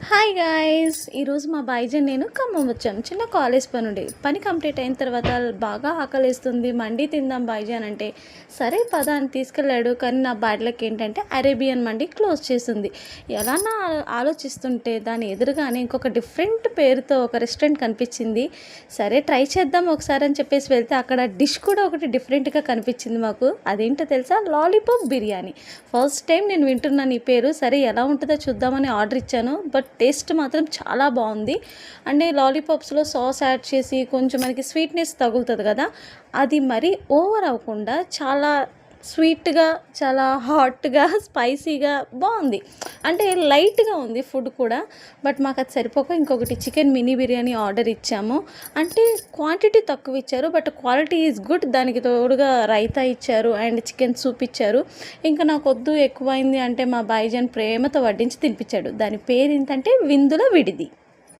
Hi guys! ఈరోజు మా భాయిజన్ నేను ఖమ్మం వచ్చాం. చిన్న కాలేజ్ పని కంప్లీట్ అయిన తర్వాత బాగా ఆకలేస్తుంది, మండి తిందాం భాయిజాన్ అంటే, సరే పద అని తీసుకెళ్ళాడు. కానీ నా బాడ్లకి ఏంటంటే అరేబియన్ మండి క్లోజ్ చేసింది. ఎలా ఆలోచిస్తుంటే దాని ఎదురుగానే ఇంకొక డిఫరెంట్ పేరుతో ఒక రెస్టారెంట్ కనిపించింది. సరే ట్రై చేద్దాం ఒకసారి అని చెప్పేసి వెళ్తే అక్కడ డిష్ కూడా ఒకటి డిఫరెంట్గా కనిపించింది మాకు. అదేంటో తెలుసా? లాలీపాప్ బిర్యానీ. ఫస్ట్ టైం నేను వింటున్నాను ఈ పేరు. సరే ఎలా ఉంటుందో చూద్దామని ఆర్డర్ ఇచ్చాను. బట్ టేస్ట్ మాత్రం చాలా బాగుంది. అంటే లాలీపాప్స్లో సాస్ యాడ్ చేసి కొంచెం మనకి స్వీట్నెస్ తగులుతుంది కదా, అది మరీ ఓవర్ అవ్వకుండా చాలా స్వీట్గా, చాలా హాట్గా, స్పైసీగా బాగుంది. అంటే లైట్గా ఉంది ఫుడ్ కూడా. బట్ మాకు అది సరిపోక ఇంకొకటి చికెన్ మినీ బిర్యానీ ఆర్డర్ ఇచ్చాము. అంటే క్వాంటిటీ తక్కువ ఇచ్చారు, బట్ క్వాలిటీ ఈజ్ గుడ్. దానికి తోడుగా రైతా ఇచ్చారు అండ్ చికెన్ సూప్ ఇచ్చారు. ఇంకా నాకు వద్దు ఎక్కువైంది అంటే మా భాయిజాన్ ప్రేమతో వడ్డించి తినిపించాడు. దాని పేరు ఏంటంటే విందుల విడిది.